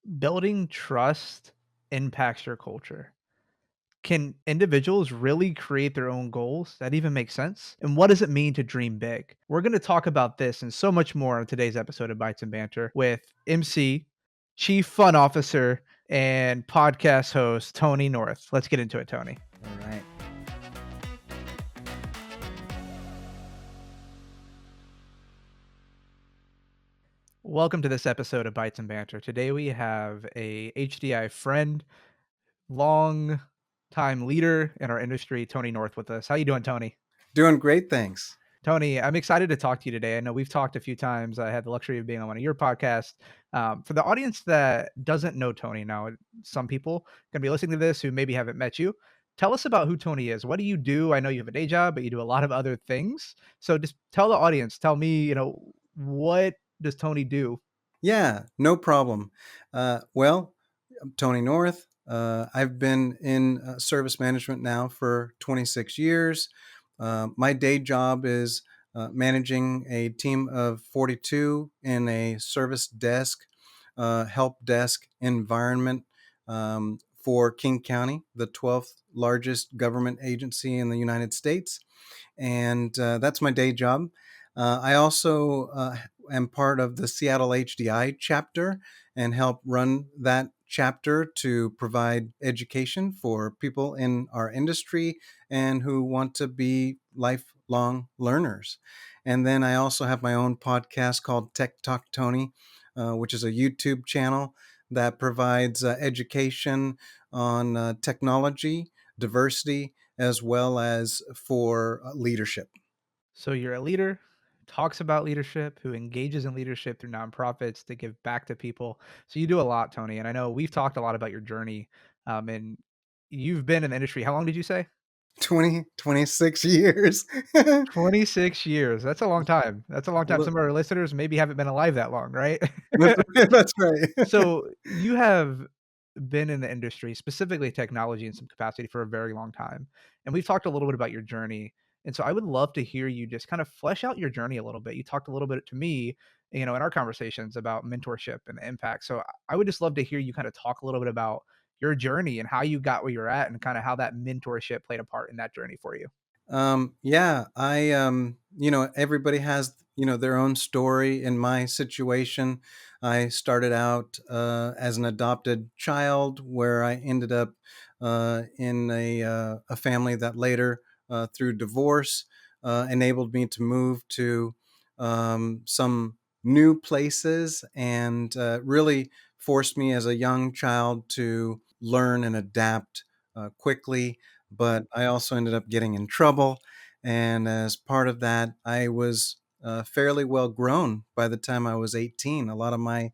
Building trust impacts your culture. Can individuals really create their own goals that even make sense? And what does it mean to dream big? We're going to talk about this and so much more on today's episode of Bytes and Banter with MC, Chief Fun Officer, and podcast host Tony North. Let's get into it, Tony. All right. Welcome to this episode of Bytes and Banter. Today we have a HDI friend, long time leader in our industry, Tony North, with us. How you doing, Tony? Doing great, thanks. Tony, I'm excited to talk to you today. I know we've talked a few times. I had the luxury of being on one of your podcasts. For the audience that doesn't know Tony now, some people going to be listening to this who maybe haven't met you. Tell us about who Tony is. What do you do? I know you have a day job, but you do a lot of other things. So just tell the audience, tell me, what does Tony do? Yeah, no problem. Well, I'm Tony North. I've been in service management now for 26 years. My day job is managing a team of 42 in a service desk, help desk environment for King County, the 12th largest government agency in the United States. And that's my day job. I also am part of the Seattle HDI chapter and help run that chapter to provide education for people in our industry and who want to be lifelong learners. And then I also have my own podcast called Tech Talk Tony, which is a YouTube channel that provides education on technology, diversity, as well as for leadership. So you're a leader, who talks about leadership, who engages in leadership through nonprofits to give back to people. So you do a lot, Tony. And I know we've talked a lot about your journey. And you've been in the industry. How long did you say? 26 years. 26 years. That's a long time. That's a long time. Look, Some of our listeners maybe haven't been alive that long, right? that's right. That's right. So you have been in the industry, specifically technology in some capacity for a very long time. And we've talked a little bit about your journey. And so I would love to hear you just kind of flesh out your journey a little bit. You talked a little bit to me, in our conversations about mentorship and the impact. So I would just love to hear you kind of talk a little bit about your journey and how you got where you're at and kind of how that mentorship played a part in that journey for you. Yeah, everybody has, their own story. In my situation, I started out as an adopted child where I ended up in a family that later, through divorce, enabled me to move to some new places and really forced me as a young child to learn and adapt quickly, but I also ended up getting in trouble. And as part of that, I was fairly well grown by the time I was 18. A lot of my,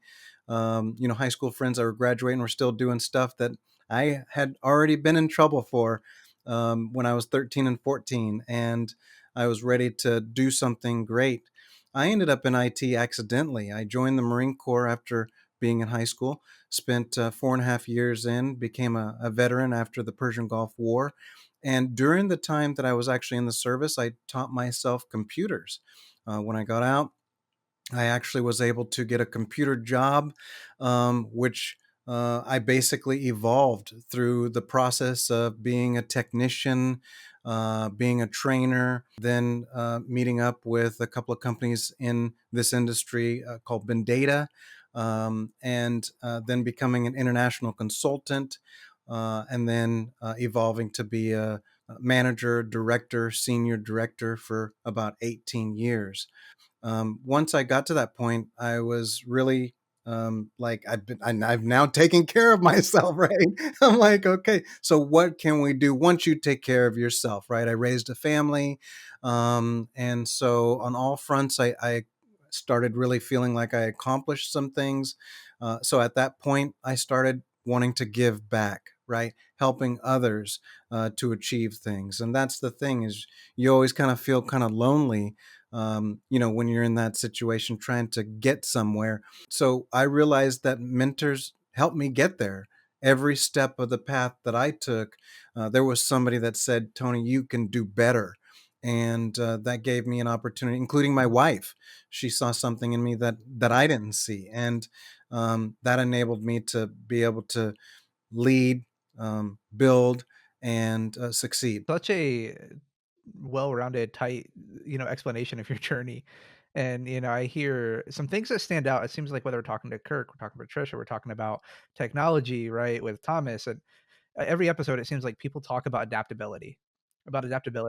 high school friends that were graduating were still doing stuff that I had already been in trouble for when I was 13 and 14. And I was ready to do something great. I ended up in IT accidentally. I joined the Marine Corps after being in high school, spent 4.5 years in, became a veteran after the Persian Gulf War. And during the time that I was actually in the service, I taught myself computers. When I got out, I actually was able to get a computer job, which I basically evolved through the process of being a technician, being a trainer, then meeting up with a couple of companies in this industry called Bendata, and then becoming an international consultant, and then evolving to be a manager, director, senior director for about 18 years. Once I got to that point, I was really like I've now taken care of myself, right? I'm like, okay, so what can we do once you take care of yourself, right? I raised a family, and so on all fronts, I started really feeling like I accomplished some things. So at that point, I started wanting to give back, right? Helping others to achieve things, and that's the thing is you always kind of feel kind of lonely when you're in that situation trying to get somewhere. So I realized that mentors helped me get there. Every step of the path that I took, there was somebody that said, Tony, you can do better. And that gave me an opportunity, including my wife. She saw something in me that I didn't see. And that enabled me to be able to lead, build, and succeed. Such a well-rounded, tight, explanation of your journey. And, I hear some things that stand out. It seems like whether we're talking to Kirk, we're talking about Trisha, we're talking about technology, right, with Thomas, and every episode, it seems like people talk about adaptability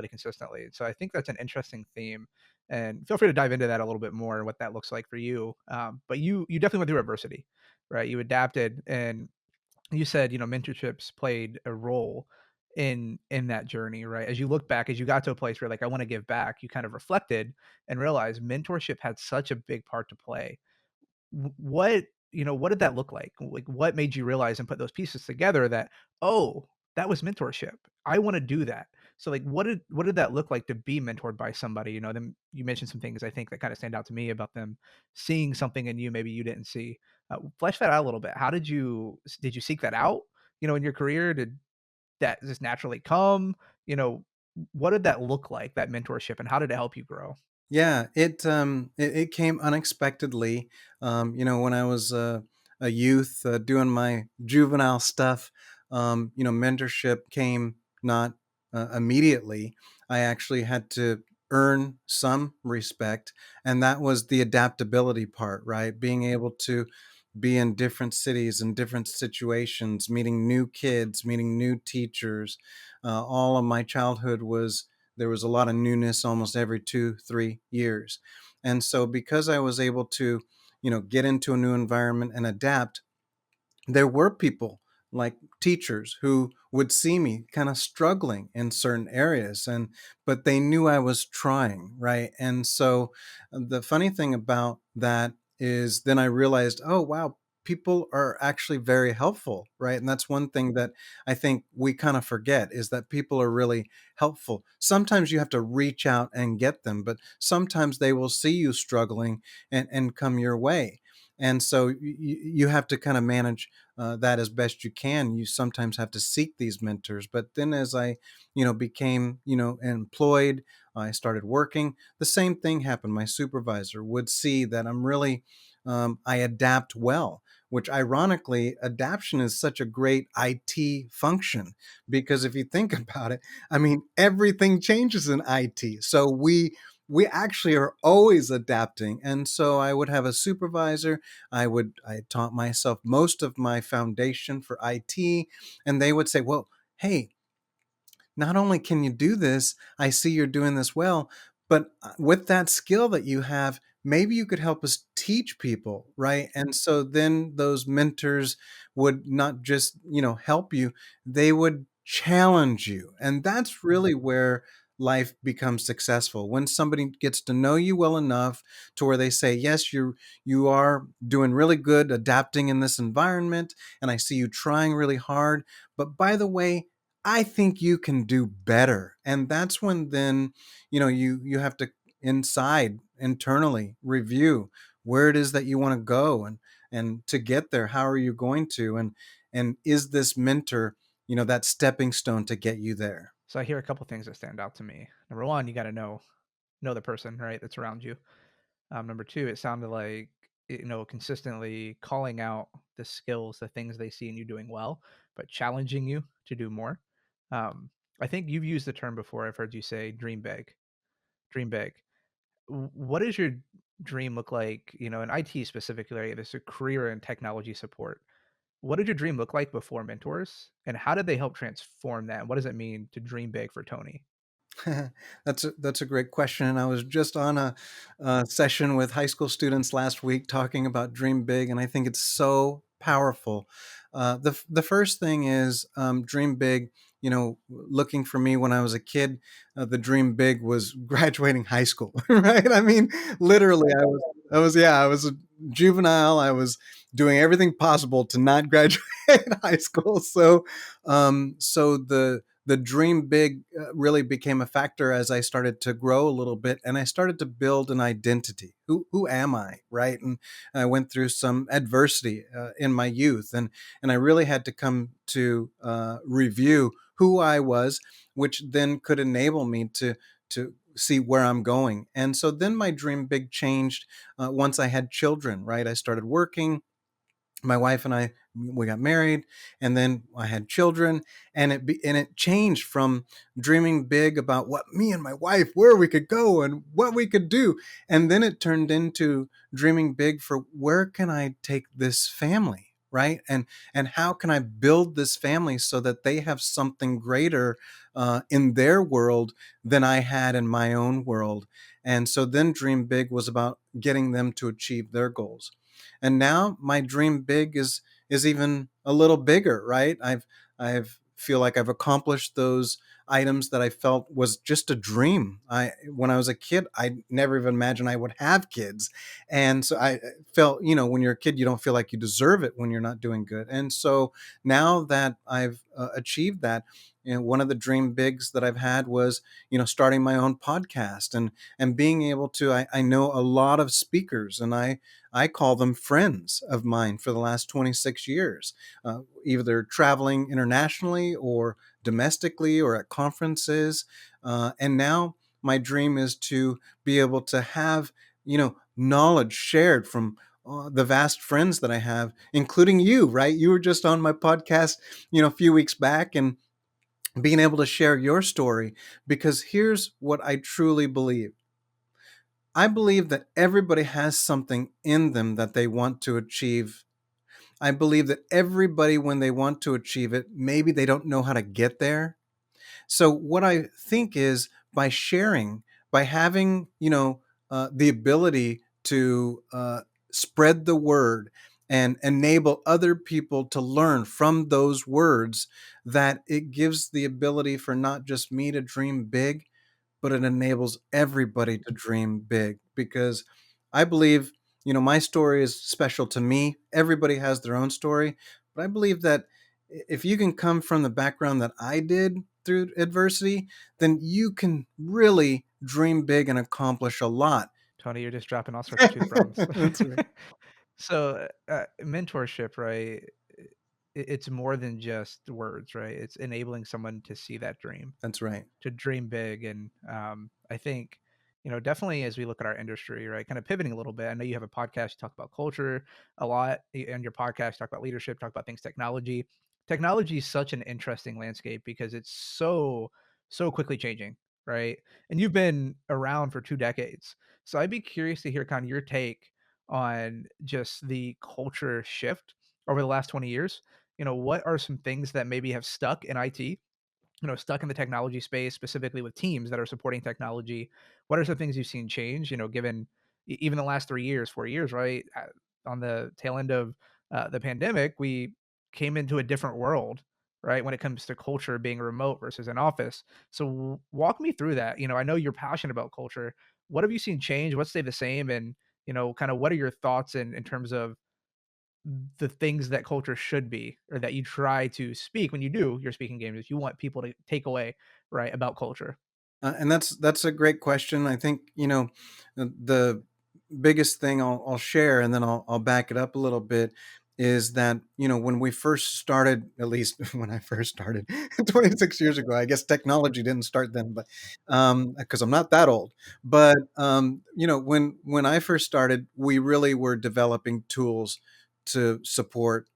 consistently. So I think that's an interesting theme, and feel free to dive into that a little bit more and what that looks like for you. But you definitely went through adversity, right? You adapted, and you said, mentorships played a role in that journey, right? As you look back, as you got to a place where like I want to give back, you kind of reflected and realized mentorship had such a big part to play. What what did that look like? Like, what made you realize and put those pieces together that, "Oh, that was mentorship. I wanna do that." So, like, what did that look like to be mentored by somebody? Them you mentioned some things I think that kinda stand out to me about them seeing something in you maybe you didn't see. Flesh that out a little bit. How did you seek that out, in your career? Did that just naturally come? You know, what did that look like, that mentorship, and how did it help you grow? Yeah, it came unexpectedly. When I was a youth doing my juvenile stuff, mentorship came not immediately. I actually had to earn some respect, and that was the adaptability part, right? Being able to be in different cities and different situations, meeting new kids, meeting new teachers. All of my childhood was there was a lot of newness almost every 2 3 years, and so because I was able to get into a new environment and adapt, there were people like teachers who would see me kind of struggling in certain areas, but they knew I was trying, right? And so the funny thing about that is then I realized, oh wow, people are actually very helpful, right? And that's one thing that I think we kind of forget, is that people are really helpful. Sometimes you have to reach out and get them, but sometimes they will see you struggling and come your way. And so you have to kind of manage that as best you can. You sometimes have to seek these mentors. But then as I, became, employed, I started working. The same thing happened. My supervisor would see that I adapt well, which ironically, adaption is such a great IT function because if you think about it, I mean, everything changes in IT. So we actually are always adapting. And so I would have a supervisor. I taught myself most of my foundation for IT, and they would say, "Well, hey, not only can you do this, I see you're doing this well, but with that skill that you have, maybe you could help us teach people, right?" And so then those mentors would not just, help you, they would challenge you. And that's really where life becomes successful. When somebody gets to know you well enough to where they say, "Yes, you are doing really good adapting in this environment, and I see you trying really hard, but by the way, I think you can do better." And that's when then, you have to internally review where it is that you want to go, and to get there, how are you going to, and is this mentor, that stepping stone to get you there? So I hear a couple things that stand out to me. Number one, you got to know the person, right, that's around you. Number two, it sounded like consistently calling out the skills, the things they see in you doing well, but challenging you to do more. Um, I think you've used the term before. I've heard you say dream big, dream big. What does your dream look like? In IT specifically, there's a career in technology support. What did your dream look like before mentors, and how did they help transform that? And what does it mean to dream big for Tony? That's a great question, and I was just on a session with high school students last week talking about dream big, and I think it's so powerful. The first thing is dream big. Looking for me when I was a kid, the dream big was graduating high school, right? I mean, literally, I was a juvenile. I was doing everything possible to not graduate high school. So the dream big really became a factor as I started to grow a little bit, and I started to build an identity. Who am I, right? And I went through some adversity in my youth, and I really had to come to review who I was, which then could enable me to see where I'm going. And so then my dream big changed once I had children, right? I started working, my wife and I, we got married, and then I had children, and it changed from dreaming big about what me and my wife, where we could go and what we could do, and then it turned into dreaming big for where can I take this family, right? And how can I build this family so that they have something greater in their world than I had in my own world. And so then dream big was about getting them to achieve their goals. And now my dream big is even a little bigger, right? I've feel like I've accomplished those items that I felt was just a dream. I When I was a kid, I never even imagined I would have kids. And so I felt, when you're a kid, you don't feel like you deserve it when you're not doing good. And so now that I've achieved that, one of the dream bigs that I've had was, starting my own podcast and being able to. I know a lot of speakers, and I call them friends of mine for the last 26 years, either traveling internationally or domestically or at conferences. And now my dream is to be able to have, knowledge shared from the vast friends that I have, including you, right? You were just on my podcast, a few weeks back, and being able to share your story, because here's what I truly believe. I believe that everybody has something in them that they want to achieve. I believe that everybody, when they want to achieve it, maybe they don't know how to get there. So, what I think is by sharing, by having, the ability to spread the word and enable other people to learn from those words, that it gives the ability for not just me to dream big, but it enables everybody to dream big, because I believe, my story is special to me. Everybody has their own story, but I believe that if you can come from the background that I did through adversity, then you can really dream big and accomplish a lot. Tony, you're just dropping all sorts of truth bombs. That's right. So, mentorship, right? It's more than just words, right? It's enabling someone to see that dream, That's right. to dream big. And I think, definitely as we look at our industry, right, kind of pivoting a little bit. I know you have a podcast, you talk about culture a lot, and your podcast, talk about leadership, talk about things technology. Technology is such an interesting landscape because it's so quickly changing, right? And you've been around for 2 decades. So I'd be curious to hear kind of your take on just the culture shift over the last 20 years. What are some things that maybe have stuck in IT, stuck in the technology space, specifically with teams that are supporting technology? What are some things you've seen change, given even the last 3 years, 4 years, right? On the tail end of the pandemic, we came into a different world, right? When it comes to culture being remote versus in office. So walk me through that. I know you're passionate about culture. What have you seen change? What stayed the same? And, kind of what are your thoughts in terms of the things that culture should be, or that you try to speak when you do your speaking engagements, you want people to take away, right, about culture? And that's a great question. I think, the biggest thing I'll share, and then I'll back it up a little bit, is that, when we first started, at least when I first started 26 years ago. I guess technology didn't start then, but because I'm not that old. But when I first started, we really were developing tools to support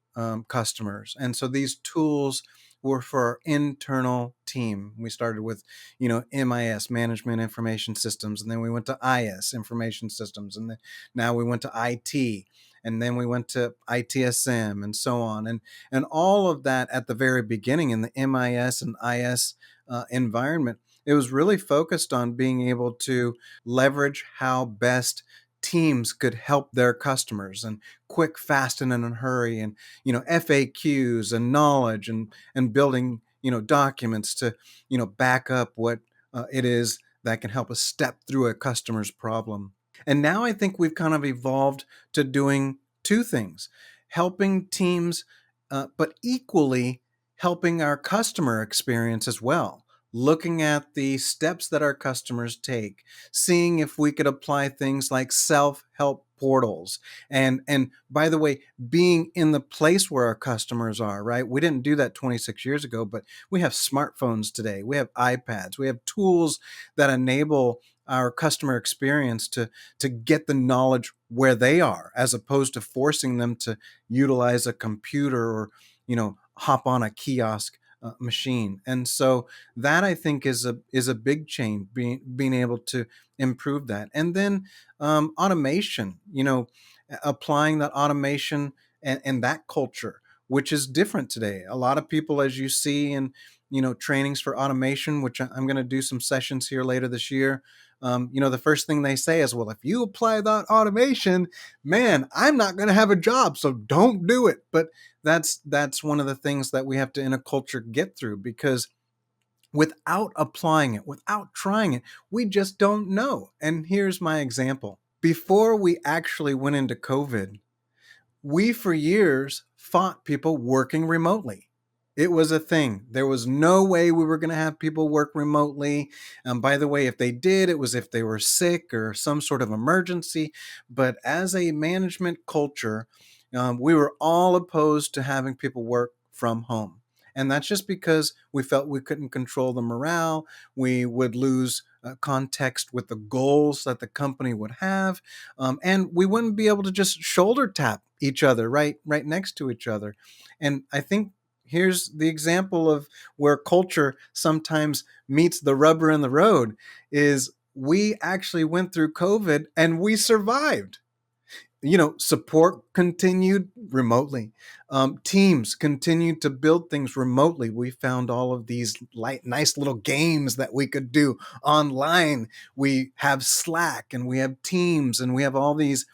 customers, and so these tools were for our internal team. We started with, MIS, Management Information Systems, and then we went to IS, Information Systems, and then now we went to IT, and then we went to ITSM, and so on, and all of that at the very beginning in the MIS and IS environment. It was really focused on being able to leverage how best teams could help their customers, and quick, fast, and in a hurry, and FAQs and knowledge, and building documents to back up what it is that can help us step through a customer's problem. And now I think we've kind of evolved to doing two things: helping teams, but equally helping our customer experience as well. looking at the steps that our customers take, seeing if we could apply things like self-help portals. And by the way, being in the place where our customers are, right? We didn't do that 26 years ago, but we have smartphones today. We have iPads. We have tools that enable our customer experience to get the knowledge where they are, as opposed to forcing them to utilize a computer or, hop on a kiosk machine. And so that, I think, is a big change, being able to improve that. And then automation, applying that automation and that culture, which is different today. A lot of people, as you see in trainings for automation, which I'm going to do some sessions here later this year. The first thing they say is, well, if you apply that automation, man, I'm not going to have a job, so don't do it. But that's one of the things that we have to, in a culture, get through, because without applying it, without trying it, we just don't know. And here's my example. Before we actually went into COVID, we for years fought people working remotely. It was a thing. There was no way we were going to have people work remotely. By the way, if they did, it was if they were sick or some sort of emergency. But as a management culture, we were all opposed to having people work from home. And that's just because we felt we couldn't control the morale. We would lose context with the goals that the company would have, and we wouldn't be able to just shoulder tap each other right next to each other. And I think here's the example of where culture sometimes meets the rubber in the road: is we actually went through COVID and we survived. Support continued remotely. Teams continued to build things remotely. We found all of these nice little games that we could do online. We have Slack and we have Teams and we have all these,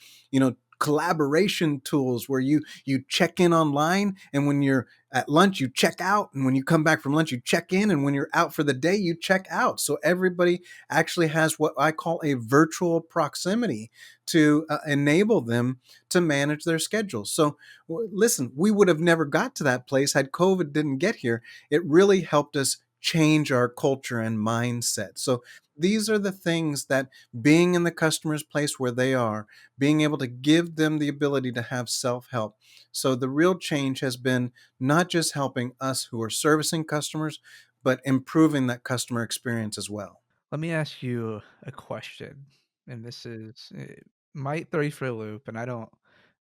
collaboration tools where you check in online, and when you're at lunch you check out, and when you come back from lunch you check in, and when you're out for the day you check out. So everybody actually has what I call a virtual proximity to enable them to manage their schedules. So listen, we would have never got to that place had COVID didn't get here. It really helped us change our culture and mindset. So these are the things that, being in the customer's place where they are, being able to give them the ability to have self-help. So the real change has been not just helping us who are servicing customers, but improving that customer experience as well. Let me ask you a question, and this is it might throw you for a loop, and I don't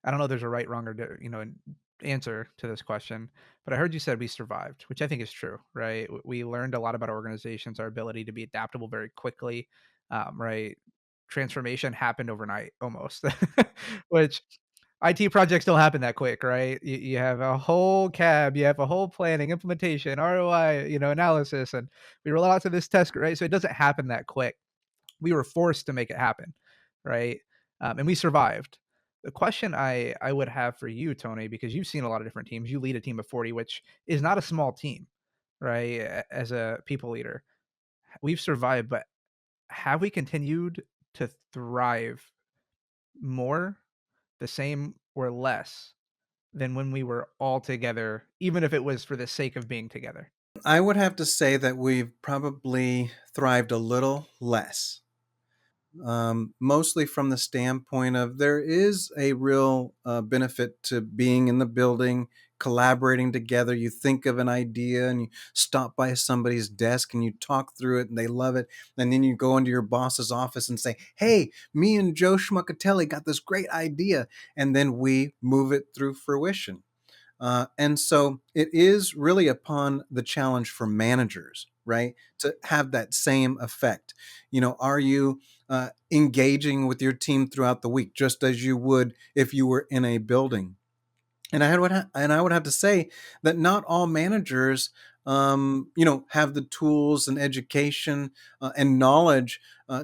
know if there's a right, wrong, or answer to this question, but I heard you said we survived, which I think is true, right? We learned a lot about organizations, our ability to be adaptable very quickly, right? Transformation happened overnight almost, which IT projects don't happen that quick, right? You have a whole cab, you have a whole planning, implementation, ROI, analysis, and we roll out to this test, right? So it doesn't happen that quick. We were forced to make it happen, right? And we survived. The question I would have for you, Tony, because you've seen a lot of different teams. You lead a team of 40, which is not a small team, right? As a people leader, we've survived, but have we continued to thrive more, the same, or less than when we were all together, even if it was for the sake of being together? I would have to say that we've probably thrived a little less, mostly from the standpoint of there is a real benefit to being in the building, collaborating together. You think of an idea and you stop by somebody's desk and you talk through it and they love it. And then you go into your boss's office and say, hey, me and Joe Schmuckatelli got this great idea. And then we move it through fruition. And so it is really upon the challenge for managers, right, to have that same effect. Are you engaging with your team throughout the week, just as you would if you were in a building? And I would have to say that not all managers, have the tools and education and knowledge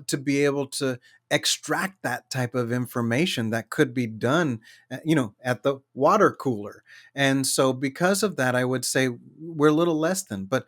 to be able to extract that type of information that could be done, at the water cooler. And so, because of that, I would say we're a little less than. But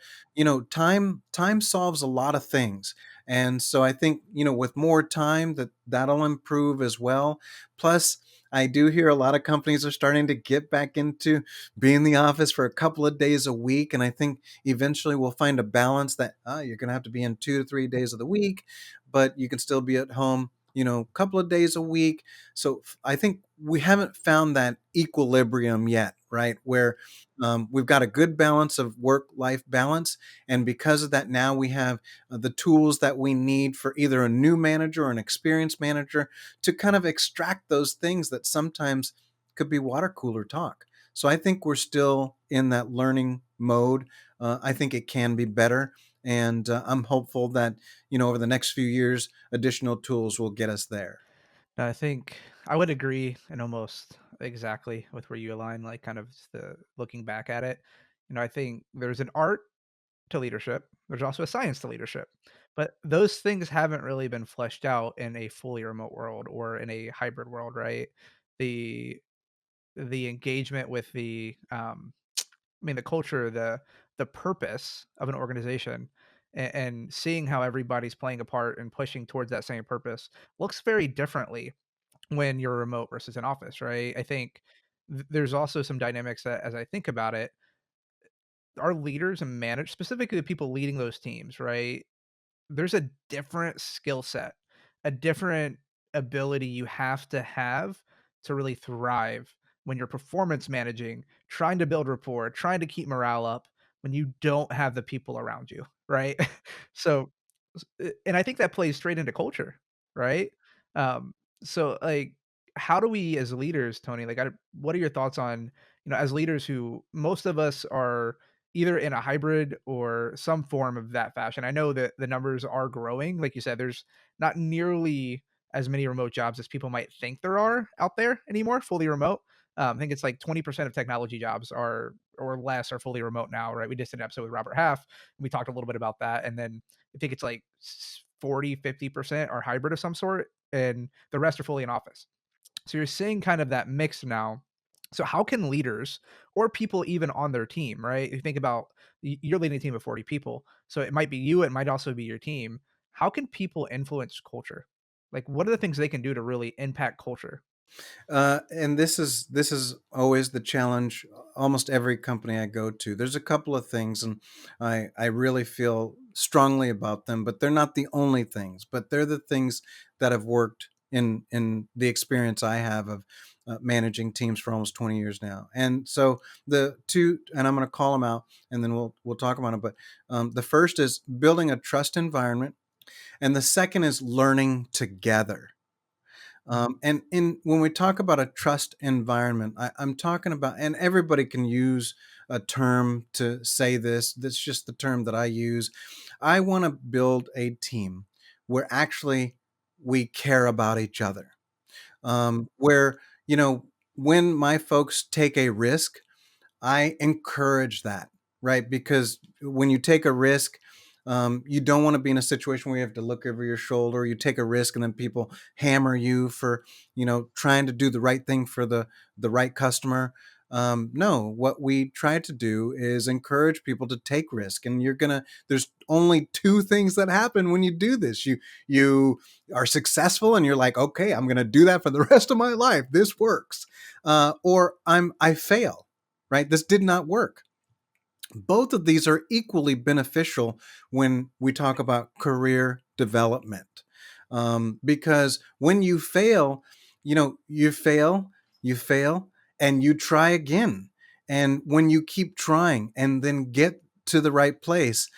time solves a lot of things. And so I think with more time that'll improve as well. Plus, I do hear a lot of companies are starting to get back into being in the office for a couple of days a week. And I think eventually we'll find a balance that you're going to have to be in 2 to 3 days of the week, but you can still be at home, a couple of days a week. So I think we haven't found that equilibrium yet, right? Where we've got a good balance of work life balance. And because of that, now we have the tools that we need for either a new manager or an experienced manager to kind of extract those things that sometimes could be water cooler talk. So I think we're still in that learning mode. I think it can be better. And I'm hopeful that, over the next few years, additional tools will get us there. I think I would agree and almost exactly with where you align, like kind of the looking back at it. I think there's an art to leadership. There's also a science to leadership. But those things haven't really been fleshed out in a fully remote world or in a hybrid world, right? The the engagement with the culture, the purpose of an organization and seeing how everybody's playing a part and pushing towards that same purpose looks very differently when you're remote versus in office, right? I think there's also some dynamics that, as I think about it, our leaders and manage specifically the people leading those teams, right? There's a different skill set, a different ability you have to really thrive when you're performance managing, trying to build rapport, trying to keep morale up when you don't have the people around you, right? So, and I think that plays straight into culture, right? Um, so like, how do we as leaders, Tony, like, what are your thoughts on, as leaders who most of us are either in a hybrid or some form of that fashion? I know that the numbers are growing. Like you said, there's not nearly as many remote jobs as people might think there are out there anymore, fully remote. I think it's like 20% of technology jobs are or less are fully remote now, right? We just did an episode with Robert Half, and we talked a little bit about that. And then I think it's like 40, 50% are hybrid of some sort, and the rest are fully in office. So you're seeing kind of that mix now. So how can leaders or people even on their team, right? You think about you're leading a team of 40 people. So it might be you, it might also be your team. How can people influence culture? Like what are the things they can do to really impact culture? And this is always the challenge. Almost every company I go to, there's a couple of things, and I really feel strongly about them. But they're not the only things. But they're the things that have worked in the experience I have of managing teams for almost 20 years now. And so the two, and I'm going to call them out, and then we'll talk about them. But the first is building a trust environment, and the second is learning together. And in when we talk about a trust environment, I'm talking about, and everybody can use a term to say this. That's just the term that I use. I want to build a team where actually we care about each other. Where, when my folks take a risk, I encourage that, right? Because when you take a risk, you don't want to be in a situation where you have to look over your shoulder. You take a risk, and then people hammer you for, trying to do the right thing for the right customer. No, what we try to do is encourage people to take risk, and There's only two things that happen when you do this. You are successful, and you're like, okay, I'm gonna do that for the rest of my life. This works, or I fail, right? This did not work. Both of these are equally beneficial when we talk about career development. Because when you fail, you fail, and you try again. And when you keep trying and then get to the right place,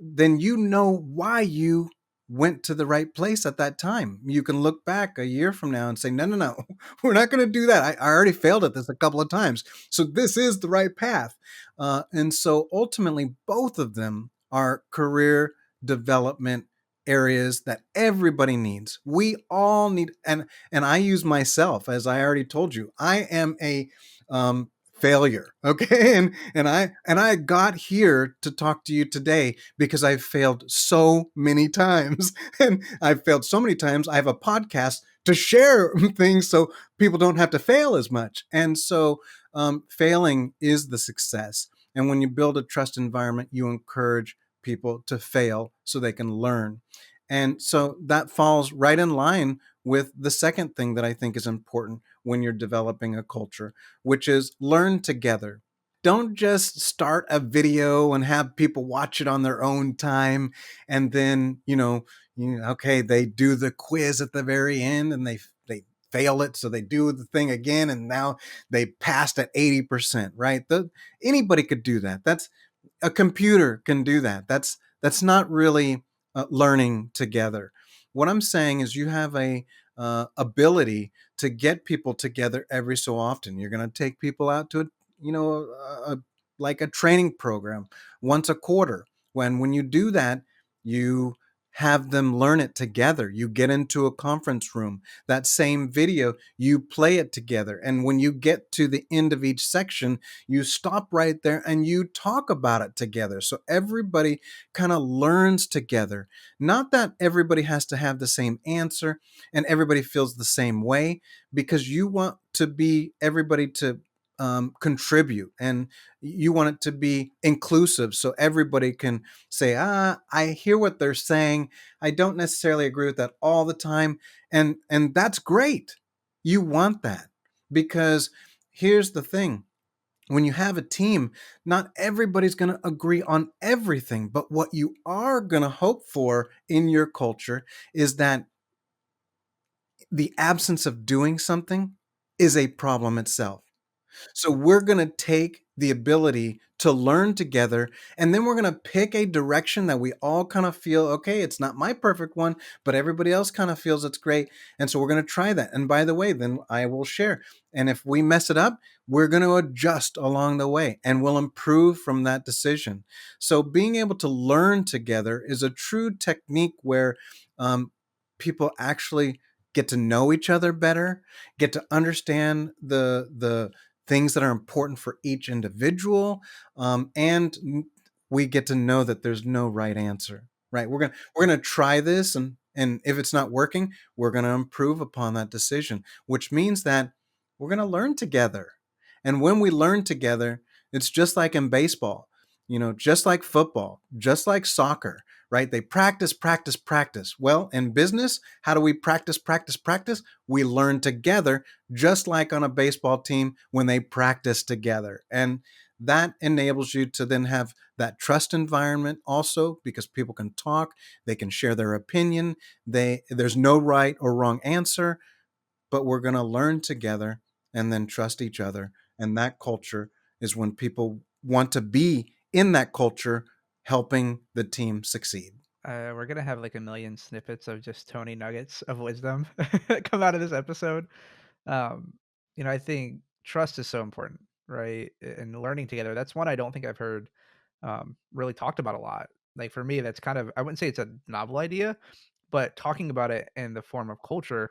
then you know why you went to the right place at that time. You can look back a year from now and say, no, no, no, we're not going to do that. I already failed at this a couple of times. So this is the right path. And so ultimately, both of them are career development areas that everybody needs. We all need, and I use myself, as I already told you, I am a failure. Okay. And I got here to talk to you today because I've failed so many times. And I've failed so many times. I have a podcast to share things so people don't have to fail as much. And so failing is the success. And when you build a trust environment, you encourage people to fail so they can learn. And so that falls right in line with the second thing that I think is important when you're developing a culture, which is learn together. Don't just start a video and have people watch it on their own time, and then, okay, they do the quiz at the very end and they fail it, so they do the thing again, and now they passed at 80%, right? Anybody could do that. That's A computer can do that. That's not really learning together. What I'm saying is you have a ability to get people together every so often. You're going to take people out to like a training program once a quarter. When you do that, you have them learn it together. You get into a conference room, that same video, you play it together. And when you get to the end of each section, you stop right there and you talk about it together. So everybody kind of learns together. Not that everybody has to have the same answer and everybody feels the same way, because you want to be everybody to contribute, and you want it to be inclusive so everybody can say, I hear what they're saying. I don't necessarily agree with that all the time. And that's great. You want that, because here's the thing. When you have a team, not everybody's going to agree on everything, but what you are going to hope for in your culture is that the absence of doing something is a problem itself. So we're going to take the ability to learn together, and then we're going to pick a direction that we all kind of feel, okay, it's not my perfect one, but everybody else kind of feels it's great. And so we're going to try that. And by the way, then I will share. And if we mess it up, we're going to adjust along the way and we'll improve from that decision. So being able to learn together is a true technique where um, people actually get to know each other better, get to understand the things that are important for each individual, and we get to know that there's no right answer. Right? We're gonna try this, and if it's not working, we're gonna improve upon that decision, which means that we're gonna learn together. And when we learn together, it's just like in baseball, just like football, just like soccer, right? They practice, practice, practice. Well, in business, how do we practice, practice, practice? We learn together, just like on a baseball team when they practice together. And that enables you to then have that trust environment also, because people can talk, they can share their opinion. There's no right or wrong answer, but we're going to learn together and then trust each other. And that culture is when people want to be in that culture, helping the team succeed. We're gonna have like a million snippets of just Tony nuggets of wisdom come out of this episode. Um, I think trust is so important, right? And learning together. That's one I don't think I've heard really talked about a lot. Like for me, that's kind of, I wouldn't say it's a novel idea, but talking about it in the form of culture,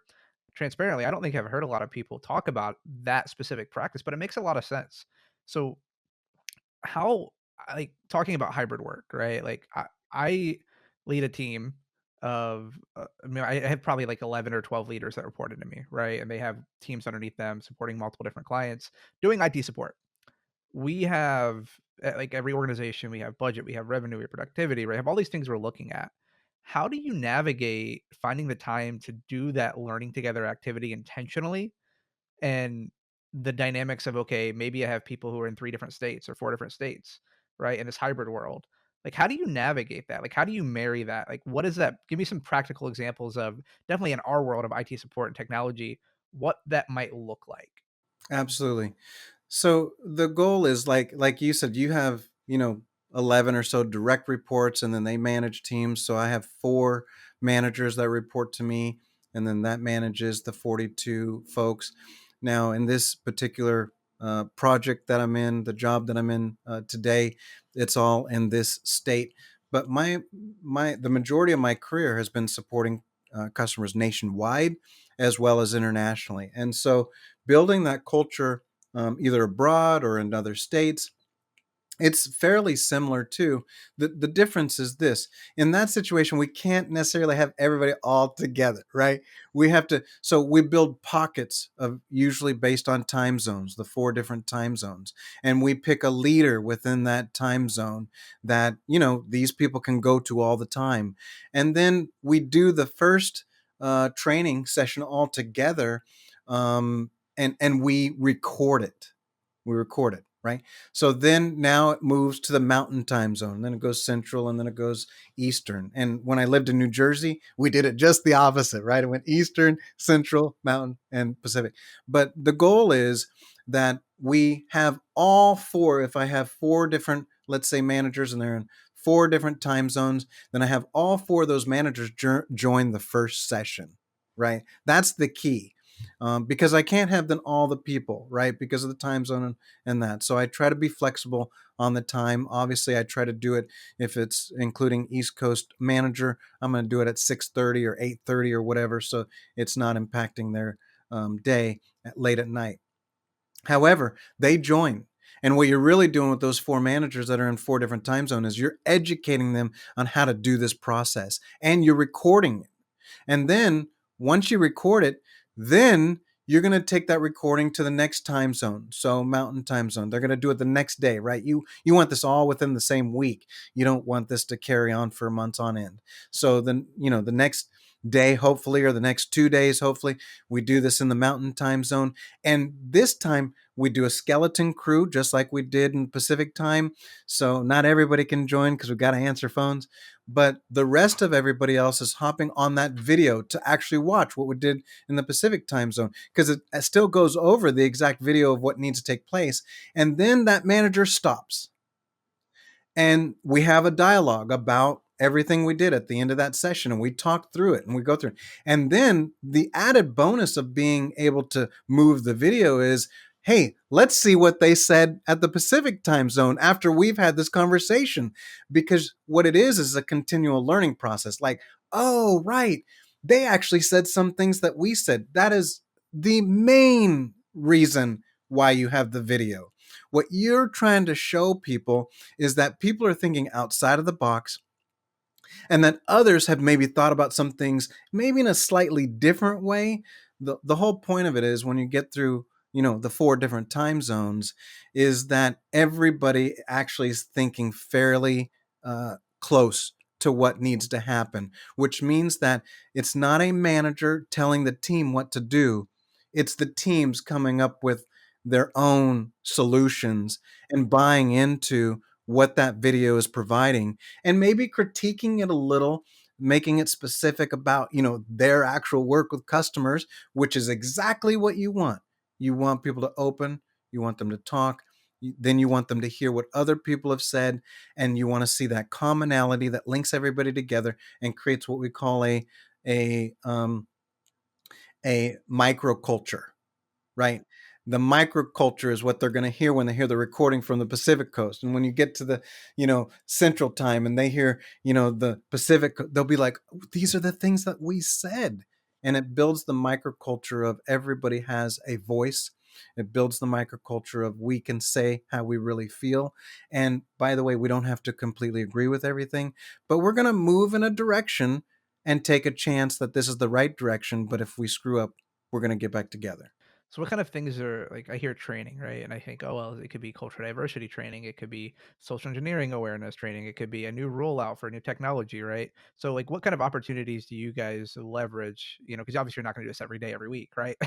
transparently, I don't think I've heard a lot of people talk about that specific practice, but it makes a lot of sense. So how like talking about hybrid work, right? Like I lead a team of I have probably like 11 or 12 leaders that report into me, right? And they have teams underneath them supporting multiple different clients doing IT support. We have like every organization, we have budget, we have revenue, we have productivity, right? We have all these things we're looking at. How do you navigate finding the time to do that learning together activity intentionally, and the dynamics of, okay, maybe I have people who are in 3 different states or 4 different states, right, in this hybrid world. Like, how do you navigate that? Like, how do you marry that? Like, what is that? Give me some practical examples of, definitely in our world of IT support and technology, what that might look like. Absolutely. So the goal is like you said, you have, 11 or so direct reports, and then they manage teams. So I have 4 managers that report to me, and then that manages the 42 folks. Now, in this particular project that I'm in, the job that I'm in today, it's all in this state. But the majority of my career has been supporting customers nationwide as well as internationally. And so building that culture, either abroad or in other states, it's fairly similar too. The difference is this: in that situation, we can't necessarily have everybody all together, right? We have to, so we build pockets of, usually based on time zones, the 4 different time zones, and we pick a leader within that time zone that these people can go to all the time, and then we do the first. training session all together, and we record it. We record it, right? So then now it moves to the mountain time zone. Then it goes central and then it goes eastern. And when I lived in New Jersey, we did it just the opposite, right? It went eastern, central, mountain, and Pacific. But the goal is that we have all four. If I have four different, let's say, managers and they're in four different time zones, then I have all four of those managers join the first session, right? That's the key. Because I can't have them all the people, right? Because of the time zone and that. So I try to be flexible on the time. Obviously, I try to do it if it's including East Coast manager. I'm going to do it at 6:30 or 8:30 or whatever, so it's not impacting their day late at night. However, they join. And what you're really doing with those four managers that are in four different time zones is you're educating them on how to do this process, and you're recording it. And then once you record it, then you're going to take that recording to the next time zone. So mountain time zone, they're going to do it the next day, right? You want this all within the same week. You don't want this to carry on for months on end. So then, the next day, hopefully, or the next 2 days, hopefully, we do this in the mountain time zone. And this time we do a skeleton crew, just like we did in Pacific time. So not everybody can join because we've got to answer phones, but the rest of everybody else is hopping on that video to actually watch what we did in the Pacific time zone, because it still goes over the exact video of what needs to take place. And then that manager stops and we have a dialogue about everything we did at the end of that session, and we talk through it and we go through it. And then the added bonus of being able to move the video is, hey, let's see what they said at the Pacific time zone after we've had this conversation. Because what it is a continual learning process. Like, oh, right, they actually said some things that we said. That is the main reason why you have the video. What you're trying to show people is that people are thinking outside of the box, and that others have maybe thought about some things maybe in a slightly different way. The whole point of it is, when you get through, the four different time zones, is that everybody actually is thinking fairly close to what needs to happen, which means that it's not a manager telling the team what to do. It's the teams coming up with their own solutions and buying into what that video is providing, and maybe critiquing it a little, making it specific about, their actual work with customers, which is exactly what you want. You want people to open, you want them to talk, then you want them to hear what other people have said, and you want to see that commonality that links everybody together and creates what we call a um, a microculture, right? The microculture is what they're going to hear when they hear the recording from the Pacific Coast. And when you get to the, Central Time and they hear, the Pacific, they'll be like, "Oh, these are the things that we said." And it builds the microculture of everybody has a voice. It builds the microculture of we can say how we really feel. And by the way, we don't have to completely agree with everything, but we're going to move in a direction and take a chance that this is the right direction. But if we screw up, we're going to get back together. So what kind of things are like, I hear training, right? And I think, oh well, it could be cultural diversity training, it could be social engineering awareness training, it could be a new rollout for a new technology, right? So like what kind of opportunities do you guys leverage? Because obviously you're not going to do this every day, every week, right?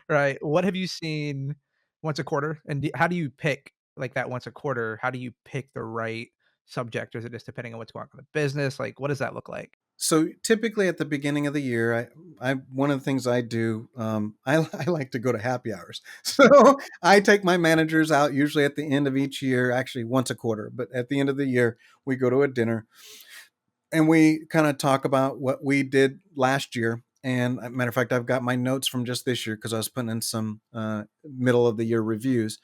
Right. What have you seen once a quarter? And how do you pick like that once a quarter? How do you pick the right subject? Or is it just depending on what's going on in the business? Like what does that look like? So typically at the beginning of the year, I one of the things I do, I like to go to happy hours. So I take my managers out usually at the end of each year, actually once a quarter, but at the end of the year, we go to a dinner and we kind of talk about what we did last year. And matter of fact, I've got my notes from just this year because I was putting in some middle of the year reviews,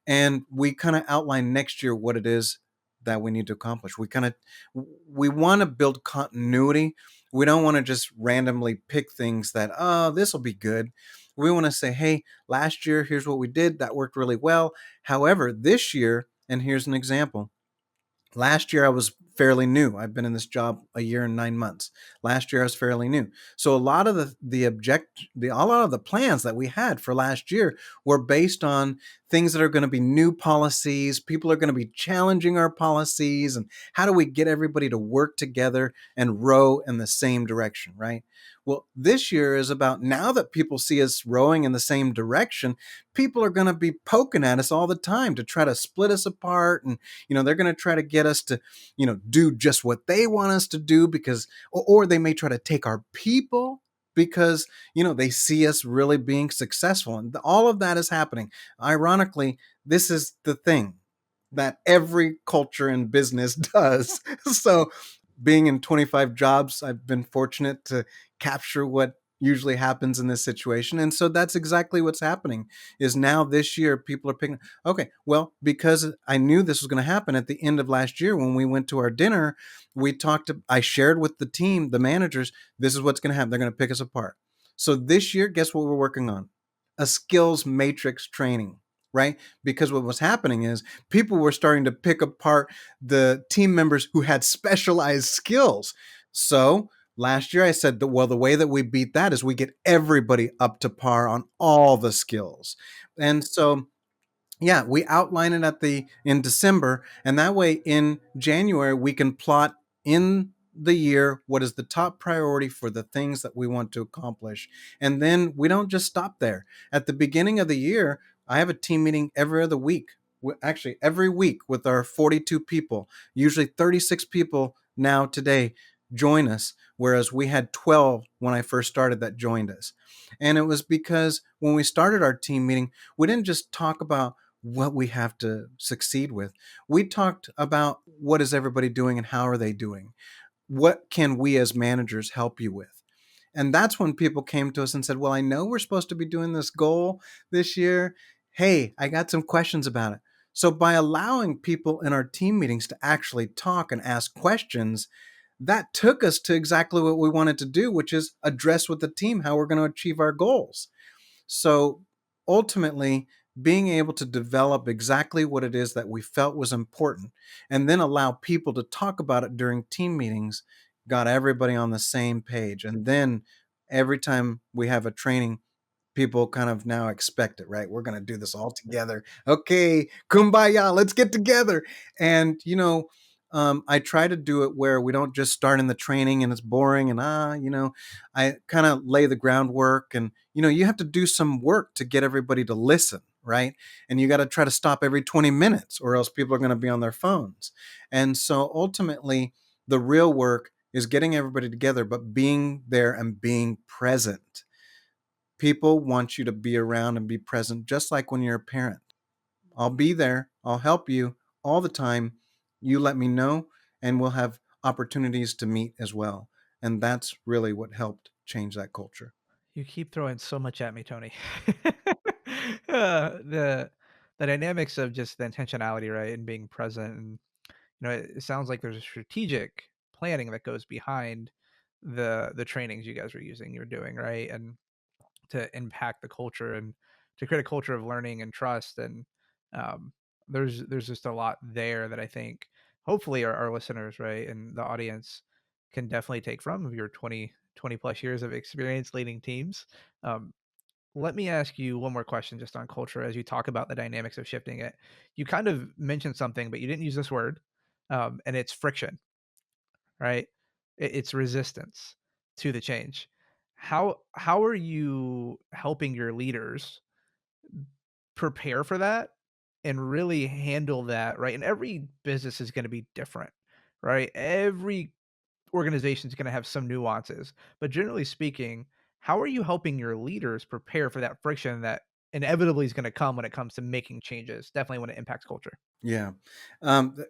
and we kind of outline next year what it is that we need to accomplish. We want to build continuity. We don't want to just randomly pick things that, oh, this will be good. We want to say, hey, last year here's what we did that worked really well. However, this year, and here's an example. Last year I was fairly new. I've been in this job a year and 9 months. Last year I was fairly new. So a lot of a lot of the plans that we had for last year were based on things that are going to be new policies. People are going to be challenging our policies, and how do we get everybody to work together and row in the same direction, right? Well, this year is about, now that people see us rowing in the same direction, people are going to be poking at us all the time to try to split us apart. And, they're going to try to get us to, do just what they want us to do, because, or they may try to take our people because, they see us really being successful. And all of that is happening. Ironically, this is the thing that every culture in business does. So, being in 25 jobs, I've been fortunate to capture what usually happens in this situation. And so that's exactly what's happening, is now this year people are picking, okay, well, because I knew this was going to happen at the end of last year when we went to our dinner, I shared with the team, the managers, this is what's going to happen. They're going to pick us apart. So this year, guess what we're working on? A skills matrix training, right? Because what was happening is people were starting to pick apart the team members who had specialized skills. So last year I said that, well, the way that we beat that is we get everybody up to par on all the skills. And so, yeah, we outline it in December, and that way in January we can plot in the year what is the top priority for the things that we want to accomplish. And then we don't just stop there. At the beginning of the year, I have a team meeting every other week. Actually, every week with our 42 people. Usually 36 people now today join us, whereas we had 12 when I first started that joined us. And it was because when we started our team meeting, we didn't just talk about what we have to succeed with. We talked about what is everybody doing and how are they doing? What can we as managers help you with? And that's when people came to us and said, well, I know we're supposed to be doing this goal this year. Hey, I got some questions about it. So by allowing people in our team meetings to actually talk and ask questions, that took us to exactly what we wanted to do, which is address with the team how we're going to achieve our goals. So ultimately, being able to develop exactly what it is that we felt was important and then allow people to talk about it during team meetings got everybody on the same page. And then every time we have a training, people kind of now expect it, right? We're going to do this all together. Okay, kumbaya, let's get together. And, I try to do it where we don't just start in the training and it's boring and, I kind of lay the groundwork. And, you have to do some work to get everybody to listen, right? And you got to try to stop every 20 minutes or else people are going to be on their phones. And so ultimately, the real work is getting everybody together, but being there and being present. People want you to be around and be present, just like when you're a parent. I'll be there, I'll help you all the time. You let me know, and we'll have opportunities to meet as well. And that's really what helped change that culture. You keep throwing so much at me, Tony. The dynamics of just the intentionality, right, and being present, and it sounds like there's a strategic planning that goes behind the trainings you guys are using, you're doing, right, and to impact the culture and to create a culture of learning and trust. And um, there's just a lot there that I think hopefully our listeners, right, and the audience can definitely take from your 20 plus years of experience leading teams. Um, let me ask you one more question just on culture as you talk about the dynamics of shifting it. You kind of mentioned something, but you didn't use this word, and it's friction, right? It's resistance to the change. How are you helping your leaders prepare for that and really handle that, right? And every business is going to be different, right? Every organization is going to have some nuances, but generally speaking, how are you helping your leaders prepare for that friction that inevitably is going to come when it comes to making changes, definitely when it impacts culture? Yeah,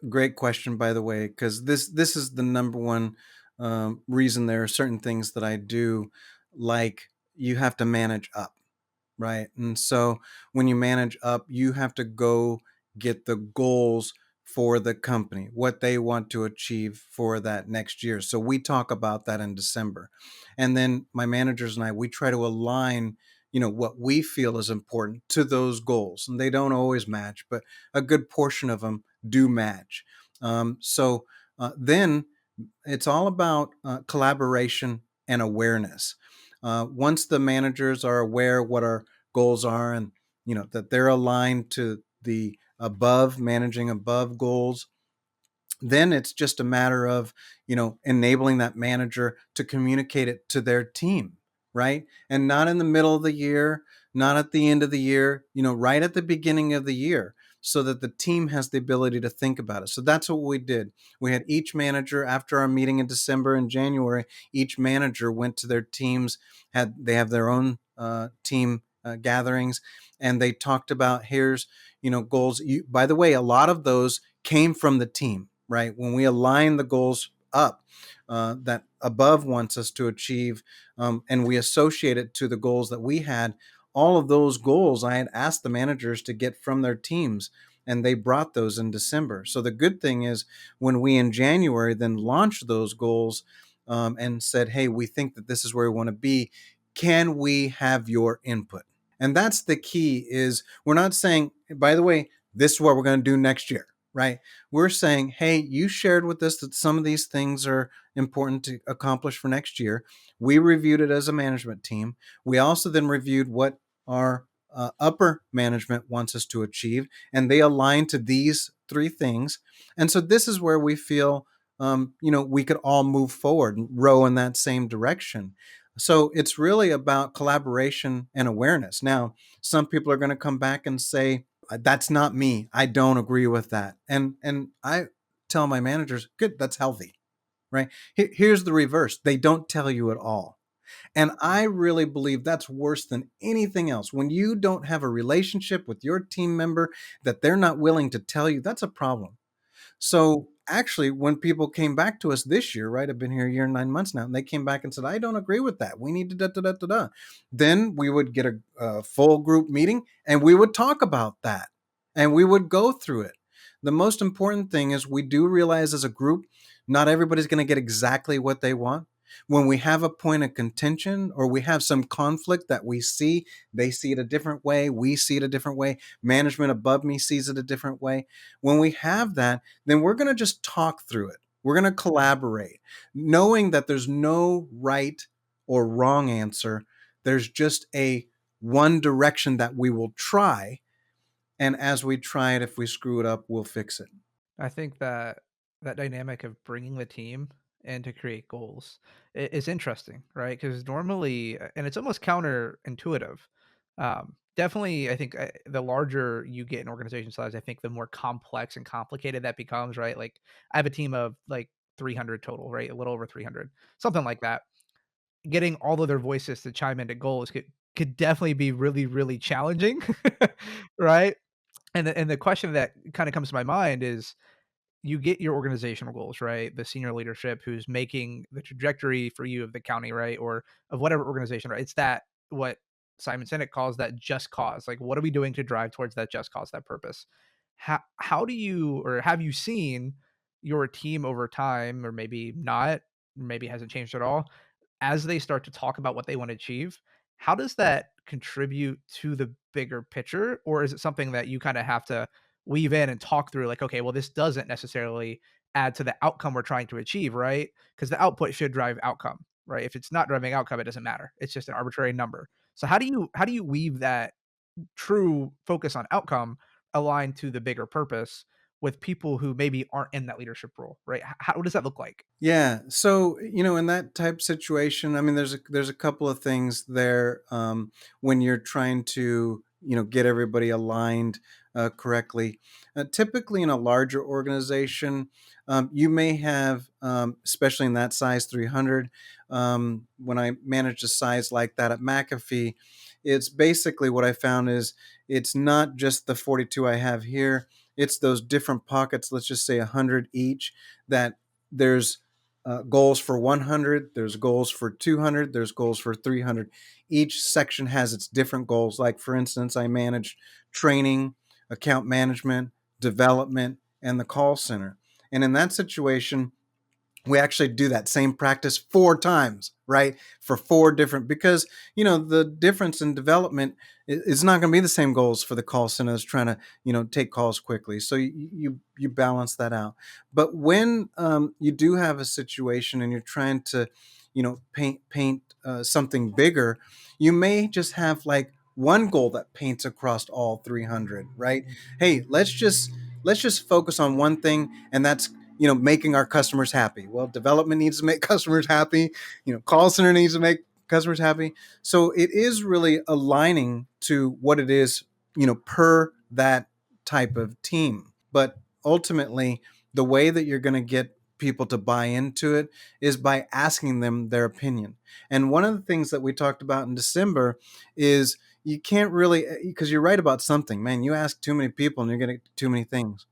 great question, by the way, because this is the number one reason there are certain things that I do, like you have to manage up. Right. And so when you manage up, you have to go get the goals for the company, what they want to achieve for that next year. So we talk about that in December. And then my managers and I, we try to align, what we feel is important to those goals. And they don't always match, but a good portion of them do match. Then it's all about collaboration and awareness. Once the managers are aware what our goals are, and that they're aligned to the above, managing above goals, Then it's just a matter of, enabling that manager to communicate it to their team, right? And not in the middle of the year, not at the end of the year, right at the beginning of the year, so that the team has the ability to think about it. So that's what we did. We had each manager, after our meeting in December and January, each manager went to their teams, they have their own team gatherings, and they talked about, here's, goals. By the way, a lot of those came from the team, right? When we align the goals up, that above wants us to achieve, and we associate it to the goals that we had, all of those goals I had asked the managers to get from their teams, and they brought those in December. So the good thing is, when we in January then launched those goals, and said, hey, we think that this is where we want to be. Can we have your input? And that's the key. Is we're not saying, by the way, this is what we're going to do next year, right? We're saying, hey, you shared with us that some of these things are important to accomplish for next year. We reviewed it as a management team. We also then reviewed what our upper management wants us to achieve, and they align to these three things. And so this is where we feel, we could all move forward and row in that same direction. So it's really about collaboration and awareness. Now, some people are going to come back and say, that's not me. I don't agree with that. And I tell my managers, good, that's healthy, right? Here's the reverse. They don't tell you at all. And I really believe that's worse than anything else. When you don't have a relationship with your team member that they're not willing to tell you, that's a problem. So actually, when people came back to us this year, right? I've been here a year and 9 months now, and they came back and said, I don't agree with that. We need to da da da da da. Then we would get a full group meeting and we would talk about that and we would go through it. The most important thing is, we do realize as a group, not everybody's going to get exactly what they want. When we have a point of contention, or we have some conflict that we see, they see it a different way, we see it a different way, management above me sees it a different way. When we have that, then we're going to just talk through it. We're going to collaborate, knowing that there's no right or wrong answer. There's just a one direction that we will try. And as we try it, if we screw it up, we'll fix it. I think that that dynamic of bringing the team and to create goals is interesting, right? Because normally, and it's almost counterintuitive. Definitely, I think the larger you get in organization size, I think the more complex and complicated that becomes, right? Like I have a team of like 300 total, right? A little over 300, something like that. Getting all of their voices to chime into goals could definitely be really, really challenging, right? And the question that kind of comes to my mind is, you get your organizational goals, right? The senior leadership who's making the trajectory for you of the county, right? Or of whatever organization, right? It's that what Simon Sinek calls that just cause. Like, what are we doing to drive towards that just cause, that purpose? How do you, or have you seen your team over time, or maybe not, maybe it hasn't changed at all, as they start to talk about what they want to achieve? How does that contribute to the bigger picture? Or is it something that you kind of have to weave in and talk through, like, okay, well, this doesn't necessarily add to the outcome we're trying to achieve, right? Because the output should drive outcome, right? If it's not driving outcome, it doesn't matter. It's just an arbitrary number. So how do you weave that true focus on outcome aligned to the bigger purpose with people who maybe aren't in that leadership role, right? How what does that look like? Yeah. So, in that type situation, I mean, there's a couple of things there, when you're trying to, get everybody aligned correctly. Typically, in a larger organization, you may have, especially in that size 300. When I managed a size like that at McAfee, it's basically what I found is, it's not just the 42 I have here. It's those different pockets. Let's just say 100 each. That there's goals for 100, there's goals for 200, there's goals for 300. Each section has its different goals. Like, for instance, I manage training, account management, development, and the call center. And in that situation, we actually do that same practice 4 times, right? For 4 different, because the difference in development is not going to be the same goals for the call center as trying to take calls quickly. So you balance that out. But when you do have a situation and you're trying to paint something bigger, you may just have like one goal that paints across all 300, right? Hey, let's just focus on one thing, and that's making our customers happy. Well, development needs to make customers happy. Call center needs to make customers happy. So it is really aligning to what it is, per that type of team. But ultimately, the way that you're going to get people to buy into it is by asking them their opinion. And one of the things that we talked about in December is you can't really, because you're right about something, man. You ask too many people and you're going to get too many things.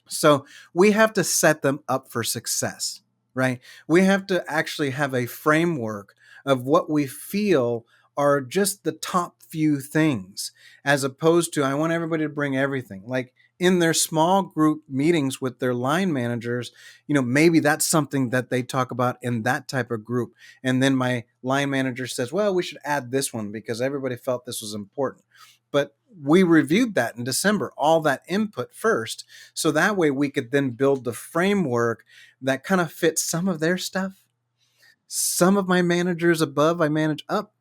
So we have to set them up for success, right? We have to actually have a framework of what we feel are just the top few things, as opposed to, I want everybody to bring everything. Like in their small group meetings with their line managers, maybe that's something that they talk about in that type of group. And then my line manager says, well, we should add this one because everybody felt this was important. But we reviewed that in December, all that input first. So that way we could then build the framework that kind of fits some of their stuff. Some of my managers above, I manage up.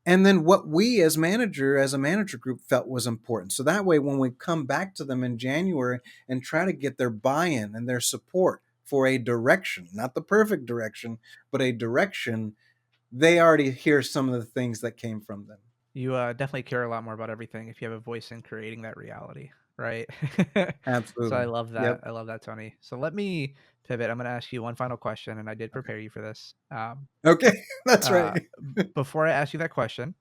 And then what we as a manager group felt was important. So that way, when we come back to them in January and try to get their buy in and their support for a direction, not the perfect direction, but a direction, they already hear some of the things that came from them. You, definitely care a lot more about everything if you have a voice in creating that reality, right? So I Absolutely. love that. Yep. I love that, Tony. So let me pivot. I'm gonna ask you one final question, and I did prepare you for this. Okay. That's Uh, right. Before I ask you that question,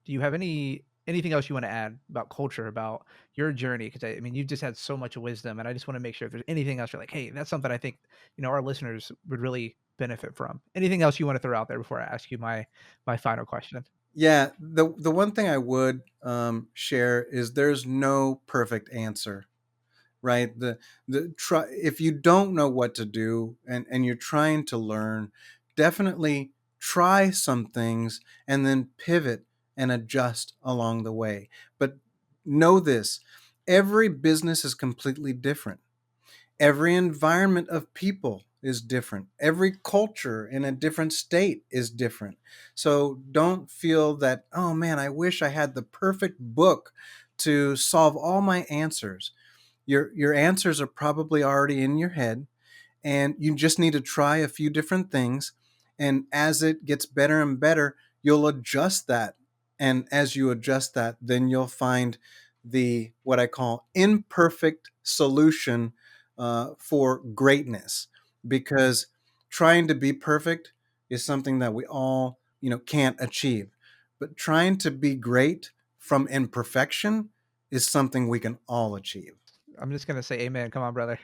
do you have anything else you wanna add about culture, about your journey? Because I mean, you've just had so much wisdom, and I just wanna make sure if there's anything else you're like, "Hey, that's something I think, our listeners would really benefit from." Anything else you wanna throw out there before I ask you my final question? Yeah, the one thing I would share is there's no perfect answer, right? The try if you don't know what to do and you're trying to learn, definitely try some things and then pivot and adjust along the way. But know this, every business is completely different. Every environment of people is different. Every culture in a different state is different. So don't feel that, oh man, I wish I had the perfect book to solve all my answers. Your answers are probably already in your head, and you just need to try a few different things, and as it gets better and better, you'll adjust that. And as you adjust that, then you'll find the what I call imperfect solution for greatness, because trying to be perfect is something that we all can't achieve, but trying to be great from imperfection is something we can all achieve. I'm just gonna say amen. Come on, brother.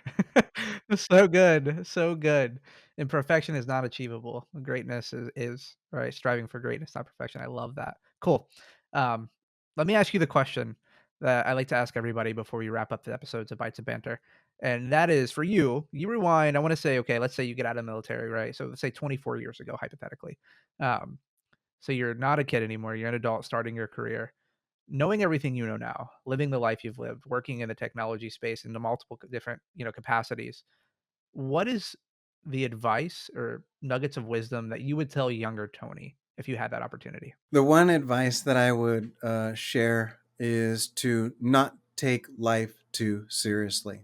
So good, so good. And perfection is not achievable. Greatness is, right? Striving for greatness, not perfection. I love that. Cool. Um, Let me ask you the question that I like to ask everybody before we wrap up the episodes of Bites of Banter. And that is for you, you rewind. I want to say, okay, let's say you get out of the military, right? So let's say 24 years ago, hypothetically. Um, so you're not a kid anymore, you're an adult starting your career. Knowing everything you know now, living the life you've lived, working in the technology space in the multiple different, capacities, what is the advice or nuggets of wisdom that you would tell younger Tony if you had that opportunity? The one advice that I would share is to not take life too seriously.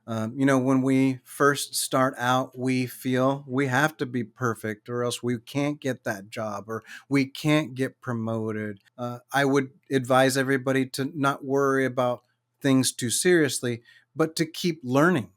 When we first start out, we feel we have to be perfect or else we can't get that job or we can't get promoted. I would advise everybody to not worry about things too seriously, but to keep learning.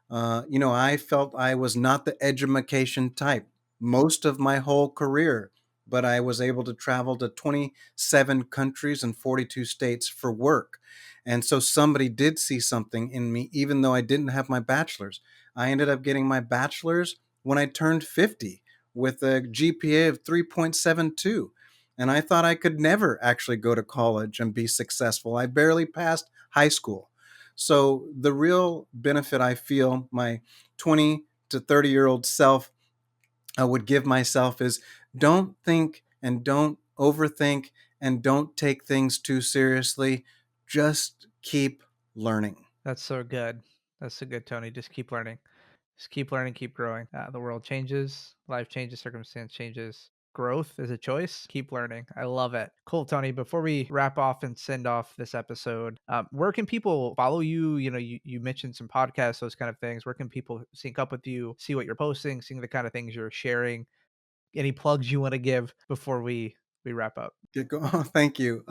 I felt I was not the edumacation type most of my whole career, but I was able to travel to 27 countries and 42 states for work. And so somebody did see something in me, even though I didn't have my bachelor's. I ended up getting my bachelor's when I turned 50 with a GPA of 3.72. And I thought I could never actually go to college and be successful. I barely passed high school. So the real benefit I feel my 20 to 30-year-old self would give myself is don't think and don't overthink and don't take things too seriously. Just keep learning. That's so good. That's so good, Tony. Just keep learning. Just keep learning, keep growing. The world changes, life changes, circumstance changes. growth is a choice. Keep learning. I love it. Cool, Tony. Before we wrap off and send off this episode, where can people follow you? You mentioned some podcasts, those kind of things. Where can people sync up with you, see what you're posting, see the kind of things you're sharing? Any plugs you want to give before we wrap up? Oh, thank you.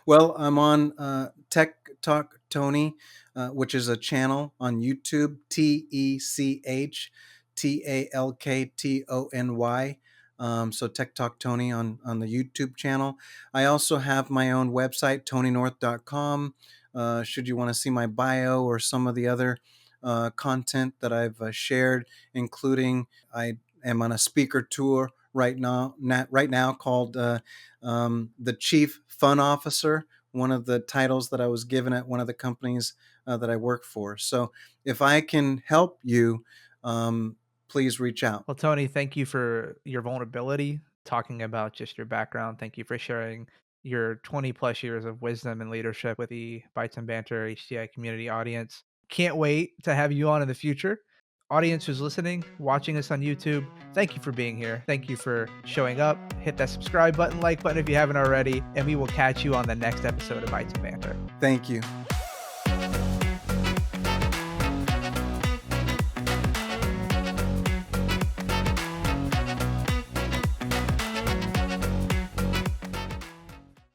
Well, I'm on Tech Talk Tony, which is a channel on YouTube. TechTalkTony. So Tech Talk Tony on the YouTube channel. I also have my own website, TonyNorth.com. Should you want to see my bio or some of the other content that I've shared, including I am on a speaker tour right now called the Chief Fun Officer, one of the titles that I was given at one of the companies that I work for. So if I can help you, please reach out. Well, Tony, thank you for your vulnerability, talking about just your background. Thank you for sharing your 20 plus years of wisdom and leadership with the Bytes and Banter HCI community audience. Can't wait to have you on in the future. Audience who's listening, watching us on YouTube, thank you for being here. Thank you for showing up. Hit that subscribe button, like button if you haven't already, and we will catch you on the next episode of Bytes and Banter. Thank you.